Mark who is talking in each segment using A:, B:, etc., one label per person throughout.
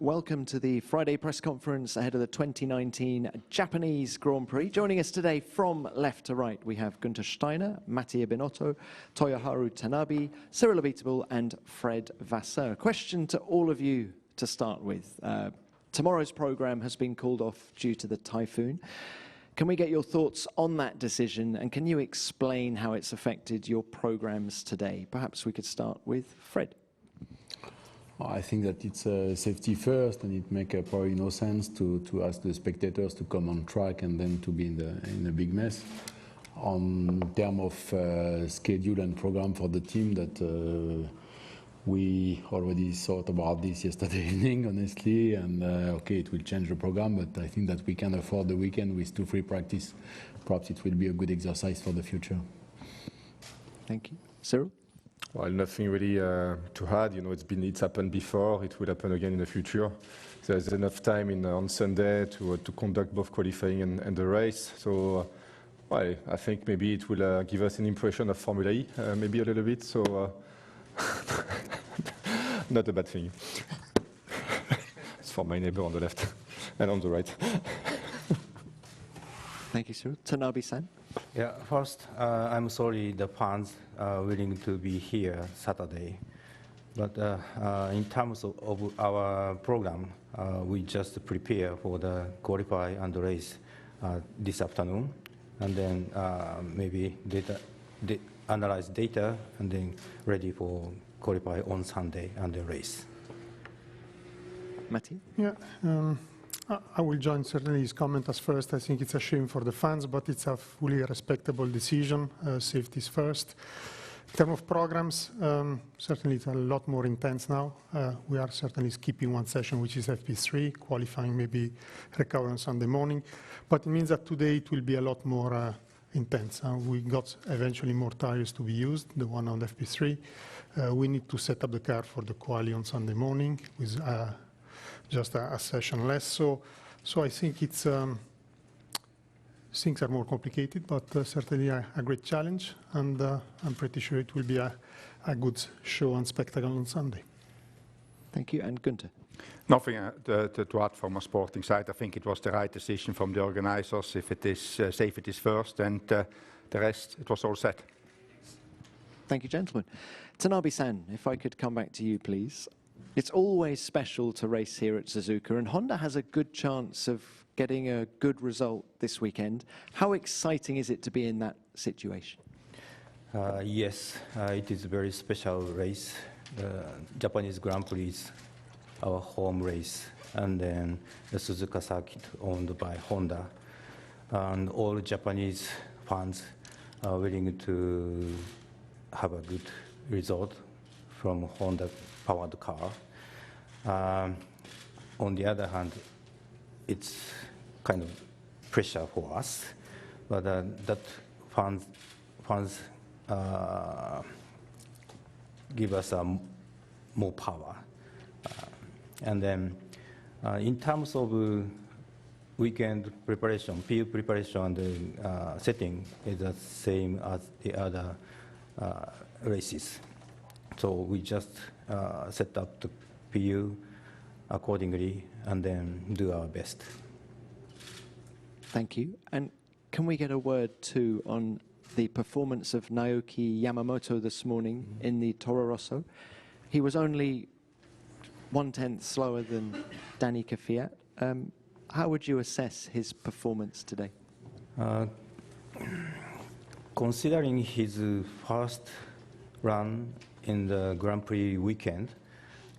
A: welcome to the Friday press conference ahead of the 2019 Japanese Grand Prix. Joining us today from left to right, we have Gunther Steiner, Mattia Binotto, Toyoharu Tanabe, Cyril Abiteboul and Fred Vasseur. Question to all of you to start with. Tomorrow's program has been called off due to the typhoon. Can we get your thoughts on that decision, and can you explain how it's affected your programs today? Perhaps we could start with Fred.
B: I think that it's safety first, and it makes probably no sense to ask the spectators to come on track and then to be in a big mess. On terms of schedule and program for the team, that we already thought about this yesterday evening, honestly, and okay, it will change the program, but I think that we can afford the weekend with 2 free practice. Perhaps it will be a good exercise for the future.
A: Thank you. Cyril?
C: Well, nothing really to add. You know, it's happened before. It will happen again in the future. There's enough time on Sunday to conduct both qualifying and the race. So, well, I think maybe it will give us an impression of Formula E, maybe a little bit. So, not a bad thing. It's for my neighbor on the left and on the right.
A: Thank you, Cyril. Tanabe-san?
D: Yeah, first, I'm sorry the fans are willing to be here Saturday. But in terms of our program, we just prepare for the qualify and race this afternoon, and then maybe analyze data, and then ready for qualify on Sunday and the race.
A: Mattia?
E: Yeah. I will join certainly his comment as first. I think it's a shame for the fans, but it's a fully respectable decision. Safety is first. In terms of programs, certainly it's a lot more intense now. We are certainly skipping one session, which is FP3, qualifying maybe recover on Sunday morning. But it means that today it will be a lot more intense. We got eventually more tires to be used, the one on FP3. We need to set up the car for the quali on Sunday morning with just a session less. So I think it's things are more complicated, but certainly a great challenge, and I'm pretty sure it will be a good show and spectacle on Sunday.
A: Thank you. And Gunther?
F: Nothing to add from a sporting side. I think it was the right decision from the organizers. If it is safety is first, and the rest, it was all set.
A: Thank you, gentlemen. Tanabe-san, if I could come back to you, please. It's always special to race here at Suzuka, and Honda has a good chance of getting a good result this weekend. How exciting is it to be in that situation?
D: Yes, it is a very special race. The Japanese Grand Prix is our home race, and then the Suzuka circuit owned by Honda. And all Japanese fans are willing to have a good result from Honda-powered car. On the other hand, it's kind of pressure for us, but that fans give us more power. And then in terms of weekend preparation, PU preparation, and the setting is the same as the other races. So we just set up the PU accordingly and then do our best.
A: Thank you. And can we get a word too on the performance of Naoki Yamamoto this morning in the Toro Rosso? He was only 1/10 slower than Danny Kvyat. How would you assess his performance today?
D: Considering his first run in the Grand Prix weekend,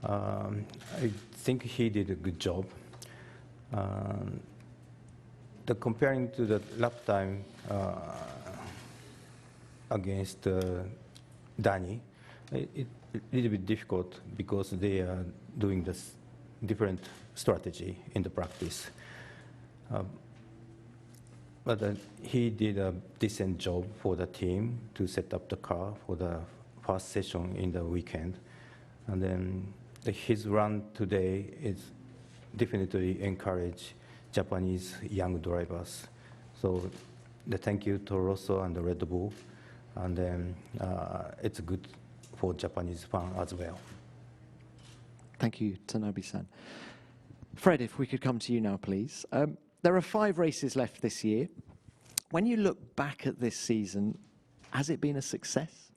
D: I think he did a good job. Comparing to the lap time against Danny, it's a little bit difficult because they are doing this different strategy in the practice. But he did a decent job for the team to set up the car for the first session in the weekend. And then his run today is definitely encourage Japanese young drivers. So thank you to Rosso and the Red Bull. And then it's good for Japanese fans as well.
A: Thank you, Tanabe-san. Fred, if we could come to you now, please. There are 5 races left this year. When you look back at this season, has it been a success?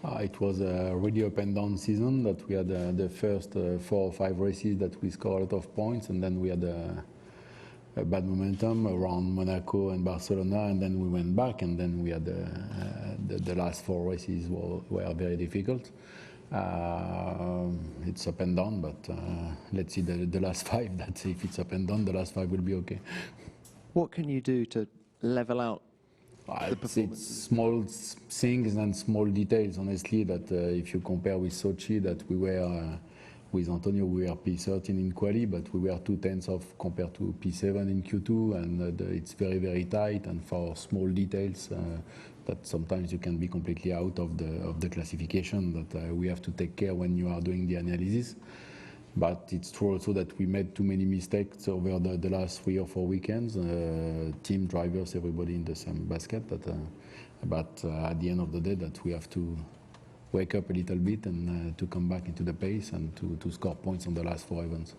B: It was a really up and down season that we had the first 4 or 5 races that we scored a lot of points, and then we had a bad momentum around Monaco and Barcelona, and then we went back, and then we had the last 4 races were very difficult. It's up and down, but let's see the last 5. That's if it's up and down, the last 5 will be okay.
A: What can you do to level out
B: It's small things and small details, honestly, that if you compare with Sochi, that we were, with Antonio, we were P13 in quali, but we were 2/10 off compared to P7 in Q2, and it's very, very tight, and for small details, that sometimes you can be completely out of the classification, that we have to take care when you are doing the analysis. But it's true also that we made too many mistakes over the last 3 or 4 weekends. Team drivers, everybody in the same basket. But at the end of the day, that we have to wake up a little bit and to come back into the pace and to score points on the last 4 events.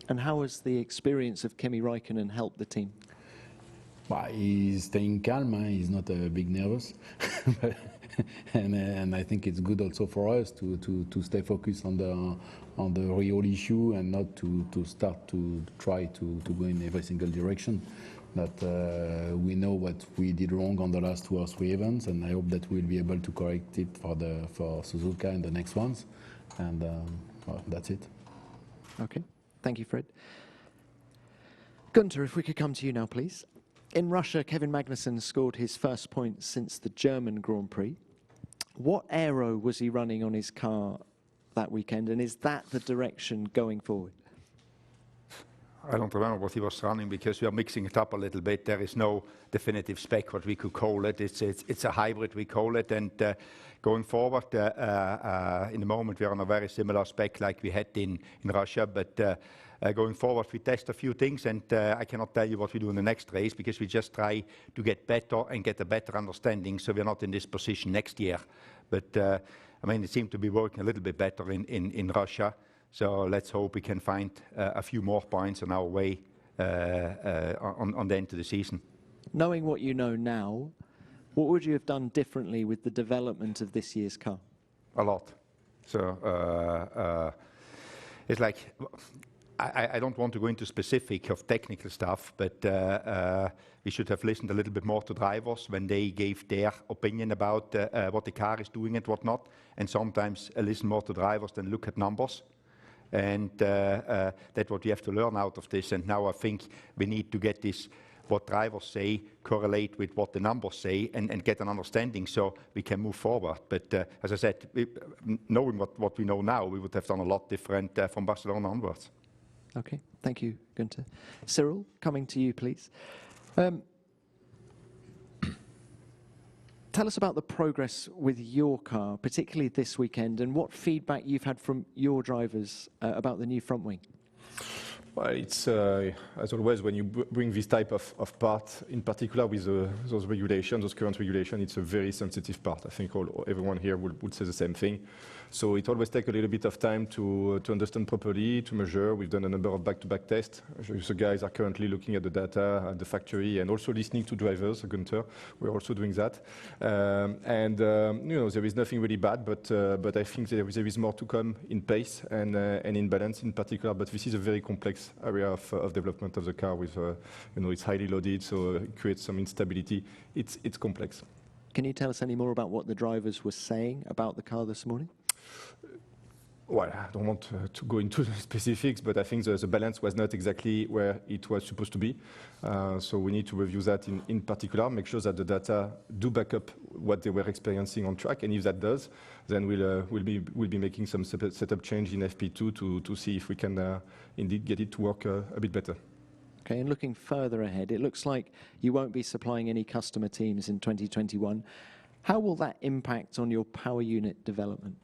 A: And how has the experience of Kimi Räikkönen helped the team?
B: Well, he's staying calm. He's not a big nervous. And I think it's good also for us to stay focused on the real issue and not to start to try to go in every single direction. That we know what we did wrong on the last 2 or 3 events, and I hope that we'll be able to correct it for Suzuka and the next ones. And well, that's it.
A: Okay, thank you, Fred. Gunter, if we could come to you now, please. In Russia, Kevin Magnussen scored his first point since the German Grand Prix. What aero was he running on his car that weekend, and is that the direction going forward?
F: I don't remember what he was running because we are mixing it up a little bit. There is no definitive spec what we could call it. It's a hybrid, we call it, and going forward, in the moment we are on a very similar spec like we had in Russia, but going forward we test a few things, and I cannot tell you what we do in the next race because we just try to get better and get a better understanding so we're not in this position next year. But I mean, it seemed to be working a little bit better in Russia. So let's hope we can find a few more points on our way on the end of the season.
A: Knowing what you know now, what would you have done differently with the development of this year's car?
F: A lot. So it's like, I don't want to go into specific of technical stuff, but we should have listened a little bit more to drivers when they gave their opinion about what the car is doing and whatnot, and sometimes listen more to drivers than look at numbers. And that's what we have to learn out of this. And now I think we need to get this, what drivers say, correlate with what the numbers say, and get an understanding so we can move forward. But as I said, knowing what we know now, we would have done a lot different from Barcelona onwards.
A: Okay, thank you, Gunter. Cyril, coming to you, please. Tell us about the progress with your car, particularly this weekend, and what feedback you've had from your drivers about the new front wing.
C: Well, it's, as always, when you bring this type of part, in particular with those regulations, those current regulations, it's a very sensitive part. I think everyone here would say the same thing. So it always takes a little bit of time to understand properly, to measure. We've done a number of back-to-back tests. The guys are currently looking at the data at the factory and also listening to drivers, Gunter. We're also doing that. You know, there is nothing really bad, but I think there is more to come in pace and in balance in particular. But this is a very complex area of development of the car with, you know, it's highly loaded, so it creates some instability. It's complex.
A: Can you tell us any more about what the drivers were saying about the car this morning?
C: Well, I don't want to go into the specifics, but I think the balance was not exactly where it was supposed to be. So we need to review that in particular, make sure that the data do back up what they were experiencing on track. And if that does, then we'll be making some setup change in FP2 to see if we can indeed get it to work a bit better.
A: Okay, and looking further ahead, it looks like you won't be supplying any customer teams in 2021. How will that impact on your power unit development?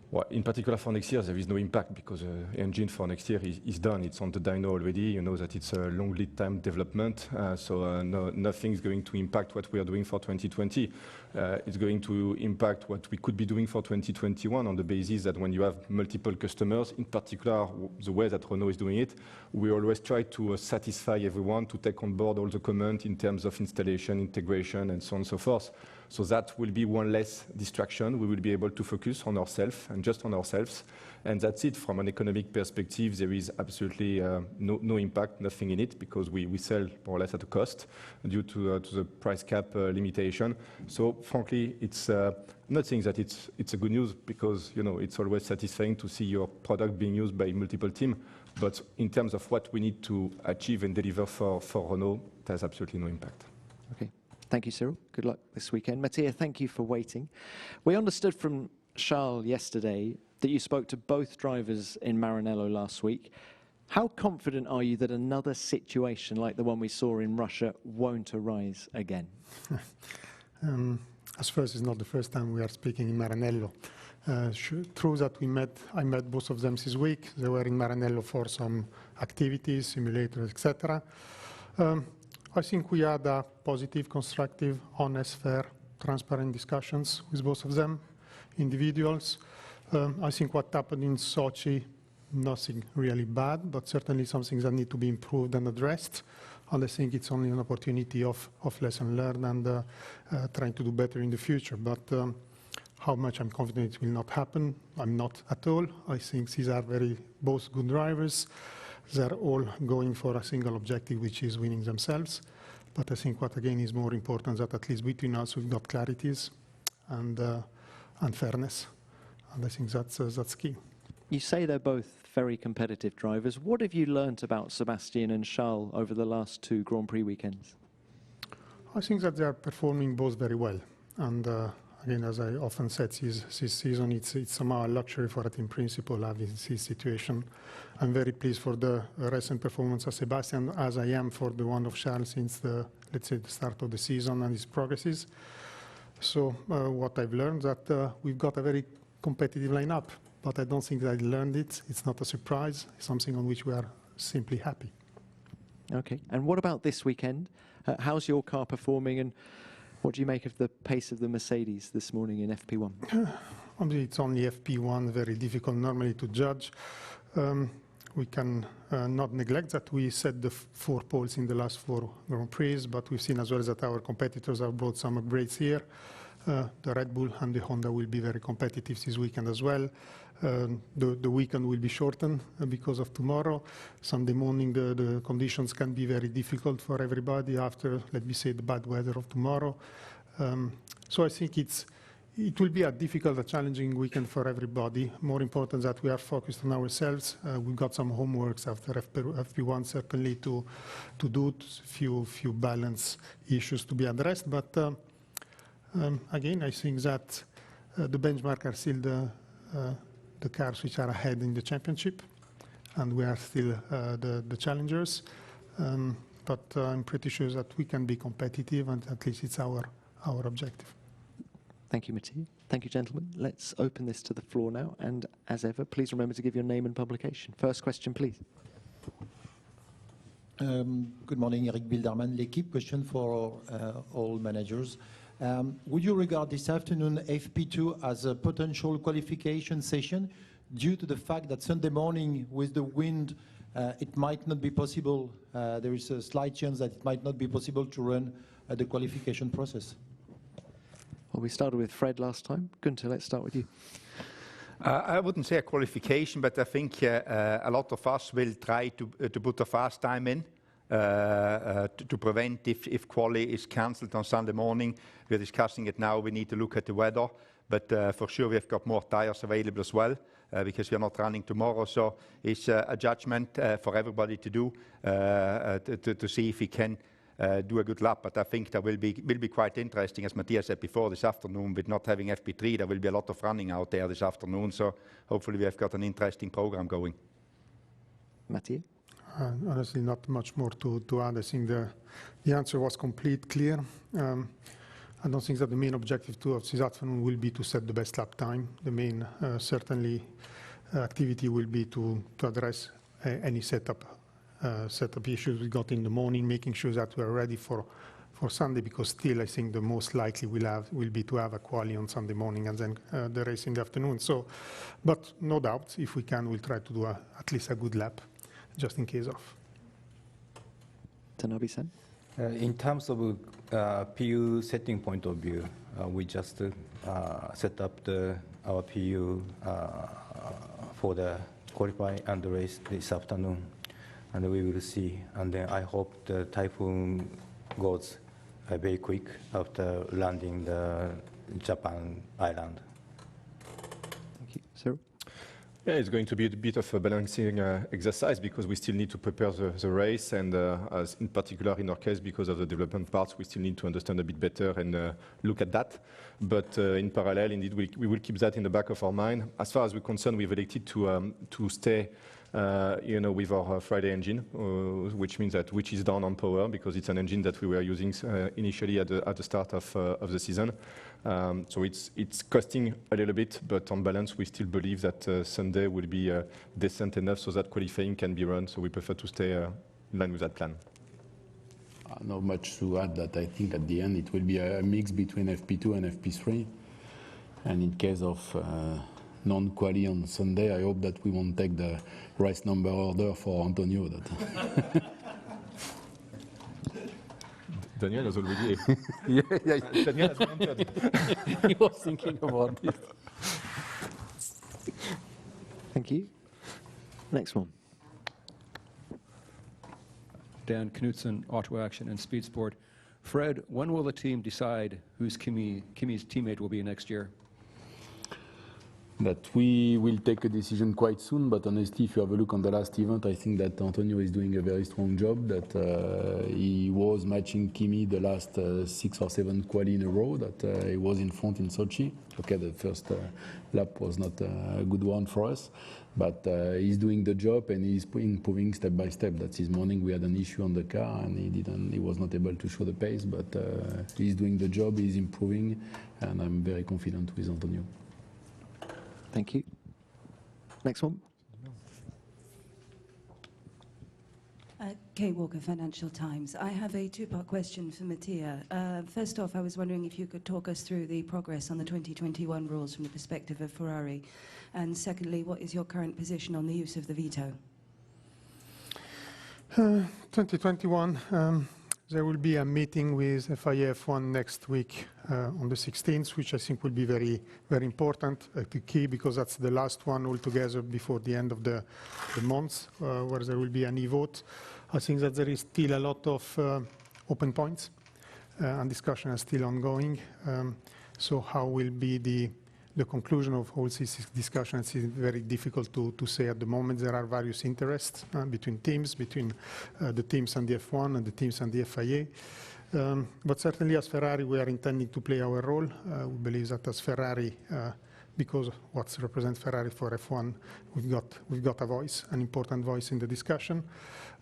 C: Well, in particular for next year, there is no impact because engine for next year is done. It's on the dyno already. You know that it's a long lead time development, so nothing is going to impact what we are doing for 2020. It's going to impact what we could be doing for 2021 on the basis that when you have multiple customers, in particular the way that Renault is doing it, we always try to satisfy everyone to take on board all the comments in terms of installation, integration, and so on and so forth. So that will be one less distraction. We will be able to focus on ourselves and just on ourselves. And that's it. From an economic perspective, there is absolutely no impact, nothing in it, because we sell more or less at a cost due to the price cap limitation. So frankly, it's not saying that it's a good news, because it's always satisfying to see your product being used by multiple teams. But in terms of what we need to achieve and deliver for Renault, it has absolutely no impact.
A: Okay. Thank you, Cyril. Good luck this weekend. Mattia, thank you for waiting. We understood from Charles yesterday that you spoke to both drivers in Maranello last week. How confident are you that another situation like the one we saw in Russia won't arise again?
E: As first, it's not the first time we are speaking in Maranello. True that I met both of them this week. They were in Maranello for some activities, simulators, etc. I think we had a positive, constructive, honest, fair, transparent discussions with both of them, individuals. I think what happened in Sochi, nothing really bad, but certainly something that need to be improved and addressed. And I think it's only an opportunity of lesson learned and trying to do better in the future. But how much I'm confident it will not happen, I'm not at all. I think these are both good drivers. They're all going for a single objective, which is winning themselves. But I think what, again, is more important that at least between us, we've got clarities and fairness. And I think that's key.
A: You say they're both very competitive drivers. What have you learnt about Sebastian and Charles over the last two Grand Prix weekends?
E: I think that they are performing both very well. And again, as I often said, this season, it's somehow a luxury for a team principal having this situation. I'm very pleased for the recent performance of Sebastian, as I am for the one of Charles since let's say, the start of the season and his progresses. So what I've learned that we've got a very competitive lineup, but I don't think that I learned it. It's not a surprise. It's something on which we are simply happy.
A: Okay. And what about this weekend? How's your car performing, and what do you make of the pace of the Mercedes this morning in FP1?
E: It's only FP1, very difficult normally to judge. We can not neglect that we set the 4 poles in the last 4 Grand Prix, but we've seen as well that our competitors have brought some upgrades here. The Red Bull and the Honda will be very competitive this weekend as well. The weekend will be shortened because of tomorrow. Sunday morning, the conditions can be very difficult for everybody after, let me say, the bad weather of tomorrow. So I think it will be a difficult, a challenging weekend for everybody. More important that we are focused on ourselves. We've got some homeworks after FP1 certainly to do, few balance issues to be addressed. But again, I think that the benchmark are still the cars which are ahead in the championship, and we are still the challengers. But I'm pretty sure that we can be competitive, and at least it's our objective.
A: Thank you, Mattia. Thank you, gentlemen. Let's open this to the floor now. And as ever, please remember to give your name and publication. First question, please.
G: Good morning, Eric Bilderman, L'Equipe. Question for all managers. Would you regard this afternoon FP2 as a potential qualification session due to the fact that Sunday morning with the wind, it might not be possible, there is a slight chance that it might not be possible to run the qualification process?
A: Well, we started with Fred last time. Gunther, let's start with you.
F: I wouldn't say a qualification, but I think a lot of us will try to put a fast time in to prevent if quali is cancelled on Sunday morning. We're discussing it now. We need to look at the weather, but for sure we've got more tires available as well because we're not running tomorrow. So it's a judgment for everybody to do to see if we can do a good lap. But I think that will be quite interesting, as Mattia said before, this afternoon with not having FP3. There will be a lot of running out there this afternoon. So hopefully we have got an interesting program going.
A: Mattia?
E: Honestly, not much more to add. I think the answer was clear. I don't think that the main objective of this afternoon will be to set the best lap time. The main, certainly, activity will be to address any setup issues we got in the morning, making sure that we're ready for Sunday, because still I think the most likely will be to have a quali on Sunday morning and then the race in the afternoon. So, but no doubt, if we can, we'll try to do at least a good lap, just in case of.
A: Tanabe-san?
D: In terms of PU setting point of view, we just set up our PU for the qualify and the race this afternoon, and we will see. And then I hope the typhoon goes very quick after landing the Japan island.
A: Thank you. Cyril?
C: Yeah, it's going to be a bit of a balancing exercise, because we still need to prepare the race, and as in particular in our case, because of the development parts, we still need to understand a bit better and look at that. But in parallel, indeed, we will keep that in the back of our mind. As far as we're concerned, we've elected to stay with our Friday engine, which means that which is down on power, because it's an engine that we were using initially at the start of the season. So it's costing a little bit, but on balance, we still believe that Sunday will be decent enough so that qualifying can be run. So we prefer to stay in line with that plan.
B: Not much to add. That I think at the end it will be a mix between FP2 and FP3. And in case of non-quali on Sunday, I hope that we won't take the race number order for Antonio.
C: Daniel has already.
B: Daniel has entered. He was thinking about it.
A: Thank you. Next one.
H: Dan Knutson, Auto Action and Speed Sport. Fred, when will the team decide who's Kimi's teammate will be next year?
B: That we will take a decision quite soon, but honestly, if you have a look on the last event, I think that Antonio is doing a very strong job, that he was matching Kimi the last 6 or 7 quali in a row, that he was in front in Sochi. Okay, the first lap was not a good one for us, but he's doing the job and he's improving step by step. That's this morning we had an issue on the car and he was not able to show the pace, but he's doing the job, he's improving, and I'm very confident with Antonio.
A: Thank you. Next one.
I: Kay Walker, Financial Times. I have a two-part question for Mattia. First off, I was wondering if you could talk us through the progress on the 2021 rules from the perspective of Ferrari. And secondly, what is your current position on the use of the veto?
E: 2021, there will be a meeting with FIA F1 next week on the 16th, which I think will be very, very important, key, because that's the last one altogether before the end of the month, where there will be an e-vote. I think that there is still a lot of open points, and discussion is still ongoing. So how will be the conclusion of all these discussions is very difficult to say at the moment. There are various interests between teams, between the teams and the F1 and the teams and the FIA. But certainly as Ferrari, we are intending to play our role. We believe that as Ferrari, because what represents Ferrari for F1, we've got a voice, an important voice in the discussion.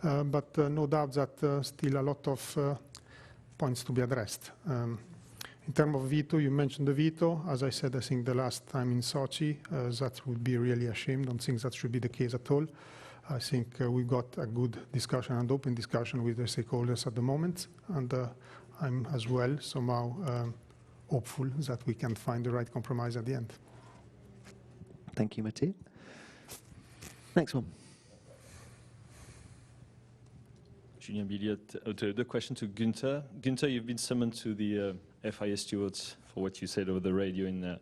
E: But no doubt that still a lot of points to be addressed. In terms of veto, you mentioned the veto. As I said, I think the last time in Sochi, that would be really a shame. Don't think that should be the case at all. I think we've got a good discussion and open discussion with the stakeholders at the moment. And I'm as well somehow hopeful that we can find the right compromise at the end.
A: Thank you, Mathieu. Next one.
J: Julien Billiot, the question to Günther. Günther, you've been summoned to the FIA stewards for what you said over the radio in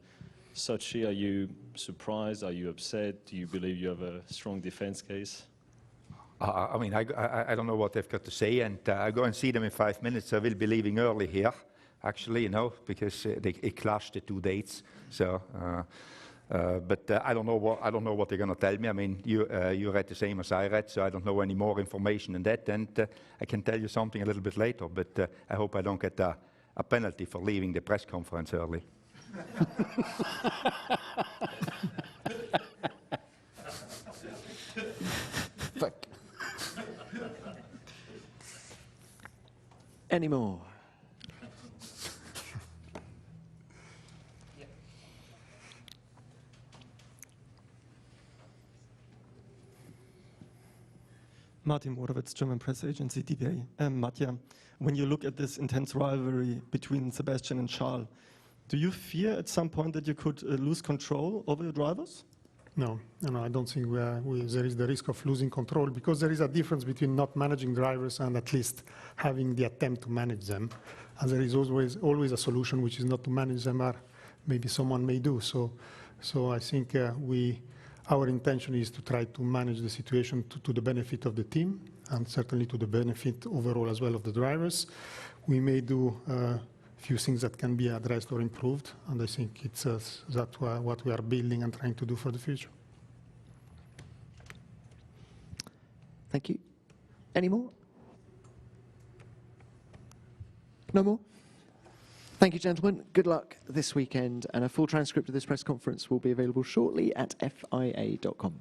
J: Sochi. Are you surprised? Are you upset? Do you believe you have a strong defense case?
F: I mean, I don't know what they've got to say, and I go and see them in 5 minutes. I will be leaving early here, actually, because it clashed the 2 dates. So, but I don't know what they're going to tell me. I mean, you read the same as I read, so I don't know any more information than that. And I can tell you something a little bit later, but I hope I don't get a penalty for leaving the press conference early.
A: Fuck. Any more?
K: Martin Morawitz, German press agency DPA. Matja, when you look at this intense rivalry between Sebastian and Charles, do you fear at some point that you could lose control over your drivers?
E: No, I don't think there is the risk of losing control, because there is a difference between not managing drivers and at least having the attempt to manage them. And there is always a solution, which is not to manage them, or maybe someone may do. So I think our intention is to try to manage the situation to the benefit of the team, and certainly to the benefit overall as well of the drivers. We may do a few things that can be addressed or improved, and I think it's that's what we are building and trying to do for the future.
A: Thank you. Any more? No more? Thank you, gentlemen. Good luck this weekend, and a full transcript of this press conference will be available shortly at fia.com.